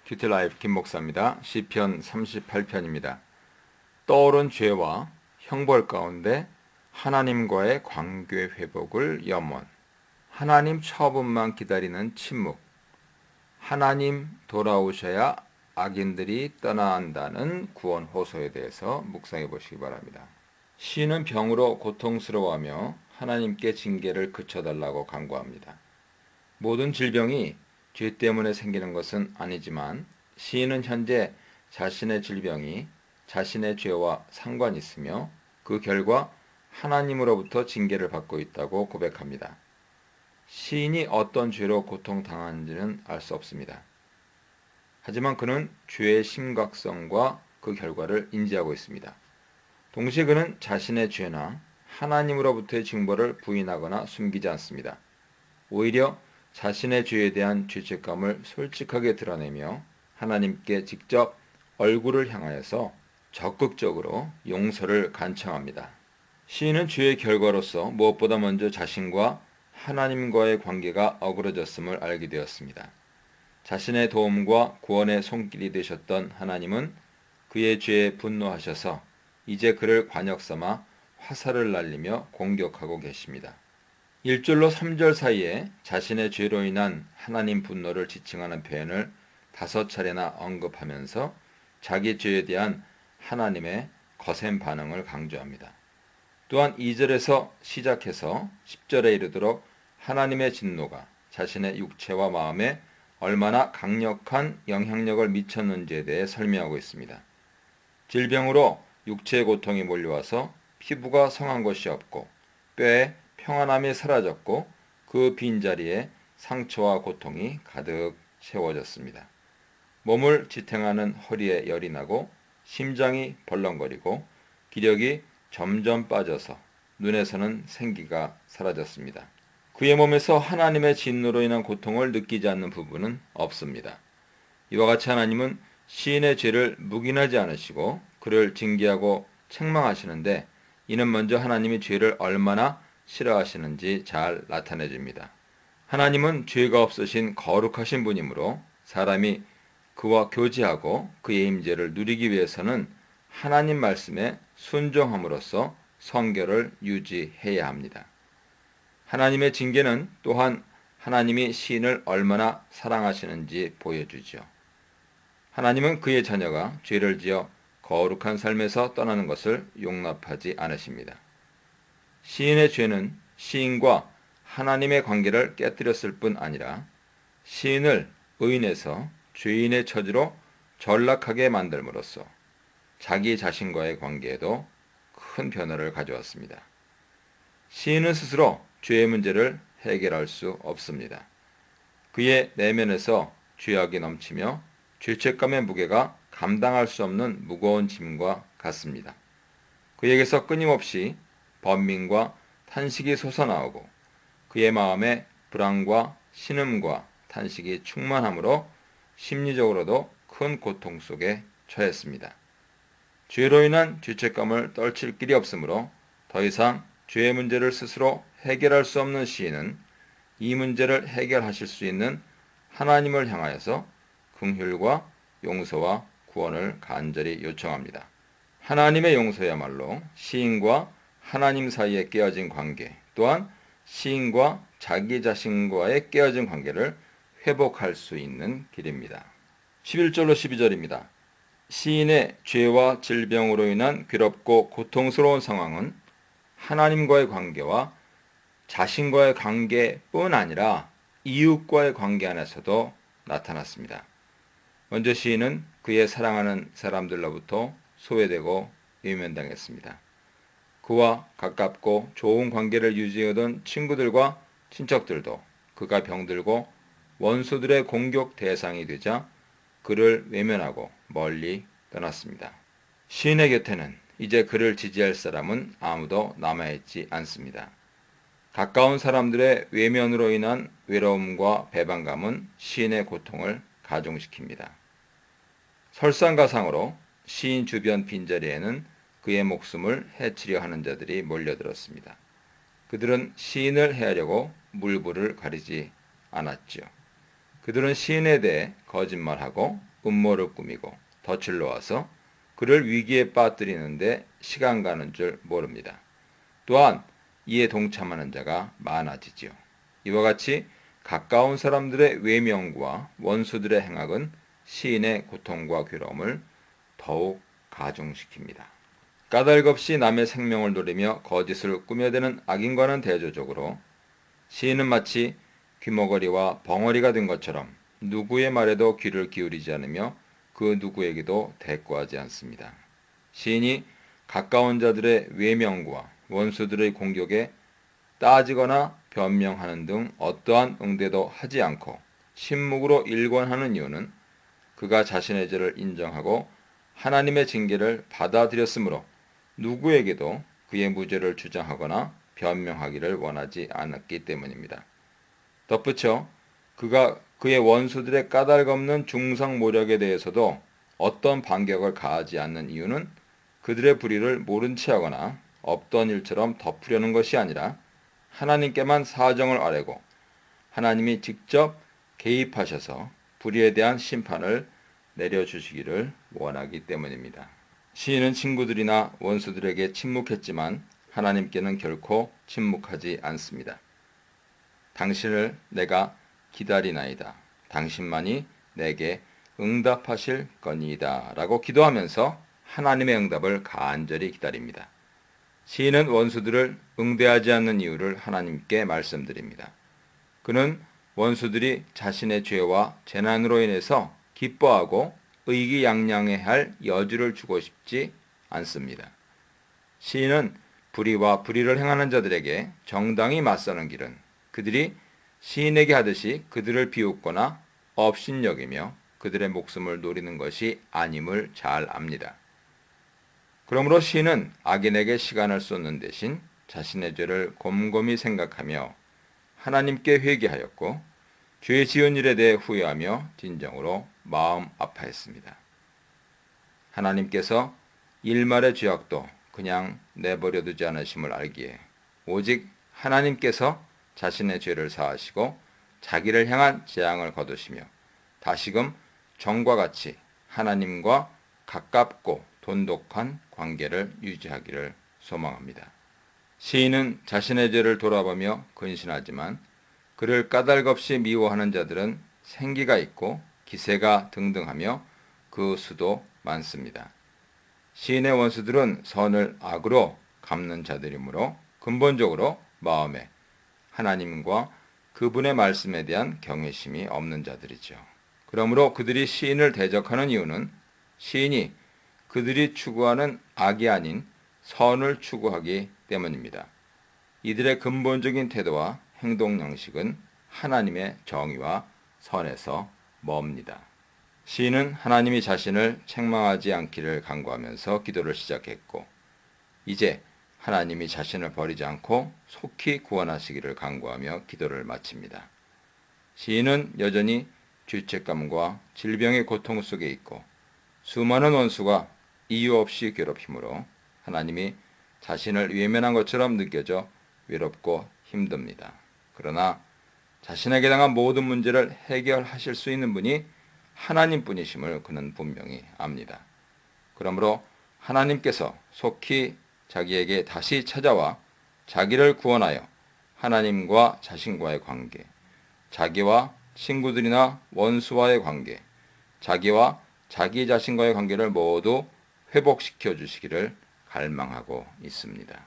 큐티라이프 김목사입니다. 시편 38편입니다. 떠오른 죄와 형벌 가운데 하나님과의 관계 회복을 염원. 하나님 처분만 기다리는 침묵. 하나님 돌아오셔야 악인들이 떠나간다는 구원 호소에 대해서 묵상해 보시기 바랍니다. 시인은 병으로 고통스러워하며 하나님께 징계를 그쳐달라고 간구합니다. 모든 질병이 죄 때문에 생기는 것은 아니지만 시인은 현재 자신의 질병이 자신의 죄와 상관이 있으며 그 결과 하나님으로부터 징계를 받고 있다고 고백합니다. 시인이 어떤 죄로 고통당하는지는 알 수 없습니다. 하지만 그는 죄의 심각성과 그 결과를 인지하고 있습니다. 동시에 그는 자신의 죄나 하나님으로부터의 징벌을 부인하거나 숨기지 않습니다. 오히려 자신의 죄에 대한 죄책감을 솔직하게 드러내며 하나님께 직접 얼굴을 향하여서 적극적으로 용서를 간청합니다. 시인은 죄의 결과로서 무엇보다 먼저 자신과 하나님과의 관계가 어그러졌음을 알게 되었습니다. 자신의 도움과 구원의 손길이 되셨던 하나님은 그의 죄에 분노하셔서 이제 그를 관역 삼아 화살을 날리며 공격하고 계십니다. 1절로 3절 사이에 자신의 죄로 인한 하나님 분노를 지칭하는 표현을 5차례나 언급하면서 자기 죄에 대한 하나님의 거센 반응을 강조합니다. 또한 2절에서 시작해서 10절에 이르도록 하나님의 진노가 자신의 육체와 마음에 얼마나 강력한 영향력을 미쳤는지에 대해 설명하고 있습니다. 질병으로 육체의 고통이 몰려와서 피부가 성한 것이 없고 뼈에 평안함이 사라졌고 그 빈자리에 상처와 고통이 가득 채워졌습니다. 몸을 지탱하는 허리에 열이 나고 심장이 벌렁거리고 기력이 점점 빠져서 눈에서는 생기가 사라졌습니다. 그의 몸에서 하나님의 진노로 인한 고통을 느끼지 않는 부분은 없습니다. 이와 같이 하나님은 시인의 죄를 묵인하지 않으시고 그를 징계하고 책망하시는데 이는 먼저 하나님이 죄를 얼마나 싫어하시는지 잘 나타내 줍니다. 하나님은 죄가 없으신 거룩하신 분이므로 사람이 그와 교제하고 그의 임재를 누리기 위해서는 하나님 말씀에 순종함으로써 성결을 유지해야 합니다. 하나님의 징계는 또한 하나님이 시인을 얼마나 사랑하시는지 보여주죠. 하나님은 그의 자녀가 죄를 지어 거룩한 삶에서 떠나는 것을 용납하지 않으십니다. 시인의 죄는 시인과 하나님의 관계를 깨뜨렸을 뿐 아니라 시인을 의인에서 죄인의 처지로 전락하게 만들므로써 자기 자신과의 관계에도 큰 변화를 가져왔습니다. 시인은 스스로 죄의 문제를 해결할 수 없습니다. 그의 내면에서 죄악이 넘치며 죄책감의 무게가 감당할 수 없는 무거운 짐과 같습니다. 그에게서 끊임없이 번민과 탄식이 솟아나오고 그의 마음에 불안과 신음과 탄식이 충만하므로 심리적으로도 큰 고통 속에 처했습니다. 죄로 인한 죄책감을 떨칠 길이 없으므로 더 이상 죄의 문제를 스스로 해결할 수 없는 시인은 이 문제를 해결하실 수 있는 하나님을 향하여서 긍휼과 용서와 구원을 간절히 요청합니다. 하나님의 용서야말로 시인과 하나님 사이에 깨어진 관계, 또한 시인과 자기 자신과의 깨어진 관계를 회복할 수 있는 길입니다. 11절로 12절입니다. 시인의 죄와 질병으로 인한 괴롭고 고통스러운 상황은 하나님과의 관계와 자신과의 관계뿐 아니라 이웃과의 관계 안에서도 나타났습니다. 먼저 시인은 그의 사랑하는 사람들로부터 소외되고 외면당했습니다. 그와 가깝고 좋은 관계를 유지하던 친구들과 친척들도 그가 병들고 원수들의 공격 대상이 되자 그를 외면하고 멀리 떠났습니다. 시인의 곁에는 이제 그를 지지할 사람은 아무도 남아있지 않습니다. 가까운 사람들의 외면으로 인한 외로움과 배반감은 시인의 고통을 가중시킵니다. 설상가상으로 시인 주변 빈자리에는 그의 목숨을 해치려 하는 자들이 몰려들었습니다. 그들은 시인을 해하려고 물불을 가리지 않았지요. 그들은 시인에 대해 거짓말하고 음모를 꾸미고 덫을 놓아서 그를 위기에 빠뜨리는데 시간 가는 줄 모릅니다. 또한 이에 동참하는 자가 많아지지요. 이와 같이 가까운 사람들의 외면과 원수들의 행악은 시인의 고통과 괴로움을 더욱 가중시킵니다. 까닭없이 남의 생명을 노리며 거짓을 꾸며대는 악인과는 대조적으로 시인은 마치 귀머거리와 벙어리가 된 것처럼 누구의 말에도 귀를 기울이지 않으며 그 누구에게도 대꾸하지 않습니다. 시인이 가까운 자들의 외면과 원수들의 공격에 따지거나 변명하는 등 어떠한 응대도 하지 않고 침묵으로 일관하는 이유는 그가 자신의 죄를 인정하고 하나님의 징계를 받아들였으므로 누구에게도 그의 무죄를 주장하거나 변명하기를 원하지 않았기 때문입니다. 덧붙여 그가 그의 원수들의 까닭없는 중상모략에 대해서도 어떤 반격을 가하지 않는 이유는 그들의 불의를 모른 채 하거나 없던 일처럼 덮으려는 것이 아니라 하나님께만 사정을 아뢰고 하나님이 직접 개입하셔서 불의에 대한 심판을 내려주시기를 원하기 때문입니다. 시인은 친구들이나 원수들에게 침묵했지만 하나님께는 결코 침묵하지 않습니다. 당신을 내가 기다리나이다. 당신만이 내게 응답하실 거니이다. 라고 기도하면서 하나님의 응답을 간절히 기다립니다. 시인은 원수들을 응대하지 않는 이유를 하나님께 말씀드립니다. 그는 원수들이 자신의 죄와 재난으로 인해서 기뻐하고 의기양양해할 여지를 주고 싶지 않습니다. 시인은 불의와 불의를 행하는 자들에게 정당히 맞서는 길은 그들이 시인에게 하듯이 그들을 비웃거나 업신여기며 그들의 목숨을 노리는 것이 아님을 잘 압니다. 그러므로 시인은 악인에게 시간을 쏟는 대신 자신의 죄를 곰곰이 생각하며 하나님께 회개하였고 죄 지은 일에 대해 후회하며 진정으로 마음 아파했습니다. 하나님께서 일말의 죄악도 그냥 내버려 두지 않으심을 알기에 오직 하나님께서 자신의 죄를 사하시고 자기를 향한 재앙을 거두시며 다시금 전과 같이 하나님과 가깝고 돈독한 관계를 유지하기를 소망합니다. 시인은 자신의 죄를 돌아보며 근신하지만 그를 까닭없이 미워하는 자들은 생기가 있고 기세가 등등하며 그 수도 많습니다. 시인의 원수들은 선을 악으로 갚는 자들이므로 근본적으로 마음에 하나님과 그분의 말씀에 대한 경외심이 없는 자들이죠. 그러므로 그들이 시인을 대적하는 이유는 시인이 그들이 추구하는 악이 아닌 선을 추구하기 때문입니다. 이들의 근본적인 태도와 행동 양식은 하나님의 정의와 선에서 멉니다. 시인은 하나님이 자신을 책망하지 않기를 간구하면서 기도를 시작했고 이제 하나님이 자신을 버리지 않고 속히 구원하시기를 간구하며 기도를 마칩니다. 시인은 여전히 죄책감과 질병의 고통 속에 있고 수많은 원수가 이유 없이 괴롭힘으로 하나님이 자신을 외면한 것처럼 느껴져 외롭고 힘듭니다. 그러나 자신에게 당한 모든 문제를 해결하실 수 있는 분이 하나님뿐이심을 그는 분명히 압니다. 그러므로 하나님께서 속히 자기에게 다시 찾아와 자기를 구원하여 하나님과 자신과의 관계, 자기와 친구들이나 원수와의 관계, 자기와 자기 자신과의 관계를 모두 회복시켜 주시기를 갈망하고 있습니다.